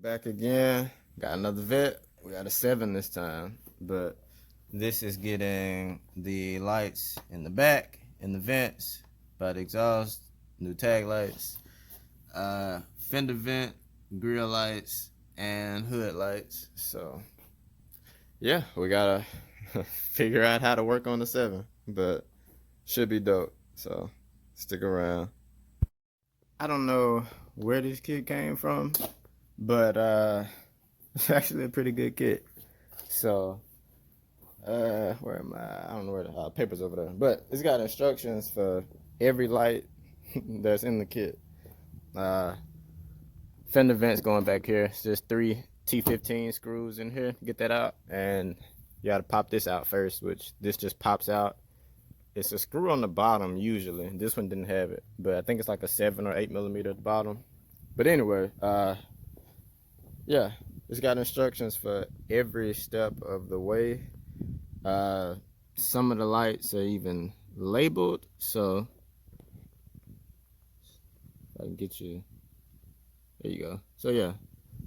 Back again. Got another vet. We got a 7 this time, but this is getting the lights in the back, in the vents, by the exhaust, new tag lights, fender vent, grill lights, and hood lights. So yeah, we gotta figure out how to work on the 7, but should be dope. So stick around. I don't know where this kit came from, but it's actually a pretty good kit. So where am I? I don't know where the paper's over there, but it's got instructions for every light that's in the kit. Fender vents going back here. It's just 3 T15 screws in here to get that out, and you got to pop this out first, which this just pops out. It's a screw on the bottom usually. This one didn't have it, but I think it's like a 7 or 8 millimeter at the bottom. But anyway, yeah, it's got instructions for every step of the way. Some of the lights are even labeled, so if I can get you, there you go. So yeah,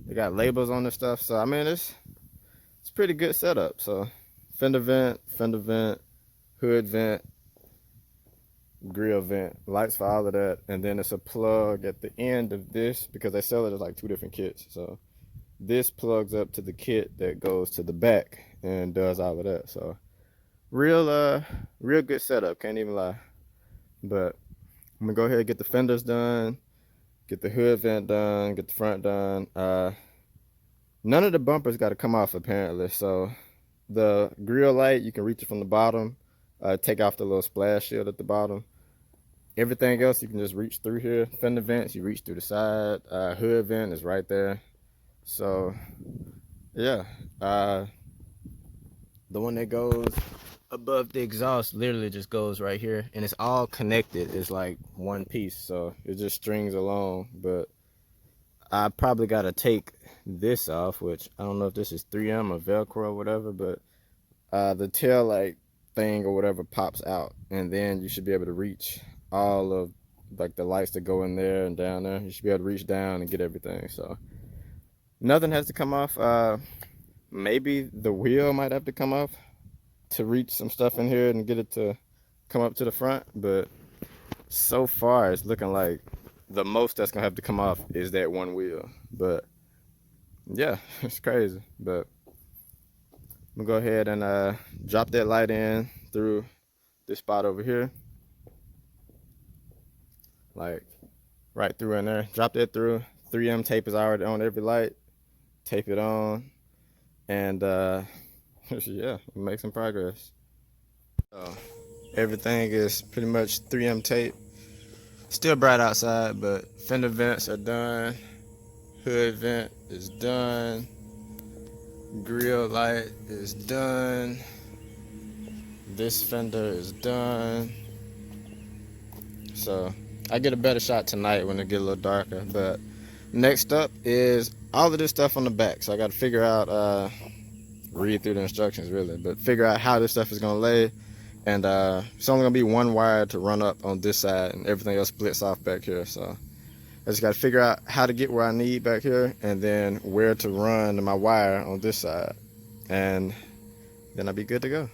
they got labels on the stuff. So I mean, it's pretty good setup. So fender vent, hood vent, grill vent, lights for all of that, and then it's a plug at the end of this because they sell it as like 2 different kits. So this plugs up to the kit that goes to the back and does all of that. So real good setup, can't even lie. But I'm gonna go ahead and get the fenders done, get the hood vent done, get the front done. None of the bumpers got to come off apparently. So the grill light, you can reach it from the bottom, take off the little splash shield at the bottom. Everything else you can just reach through here. Fender vents, you reach through the side. Hood vent is right there. So yeah, the one that goes above the exhaust literally just goes right here, and it's all connected. It's like one piece, so it just strings along. But I probably got to take this off, which I don't know if this is 3M or Velcro or whatever, but the tail light thing or whatever pops out, and then you should be able to reach all of like the lights that go in there and down there. You should be able to reach down and get everything. So nothing has to come off. Maybe the wheel might have to come off to reach some stuff in here and get it to come up to the front, but so far it's looking like the most that's gonna have to come off is that one wheel. But yeah, it's crazy. But I'm gonna go ahead and drop that light in through this spot over here, like right through in there. Drop that through. 3M tape is already on every light. Tape it on, and yeah, make some progress. So everything is pretty much 3M tape. Still bright outside, but fender vents are done. Hood vent is done. Grill light is done. This fender is done. So I get a better shot tonight when it get a little darker. But next up is all of this stuff on the back. So I got to figure out, read through the instructions really, but figure out how this stuff is gonna lay. And it's only gonna be one wire to run up on this side, and everything else splits off back here. So I just gotta figure out how to get where I need back here, and then where to run my wire on this side, and then I'll be good to go.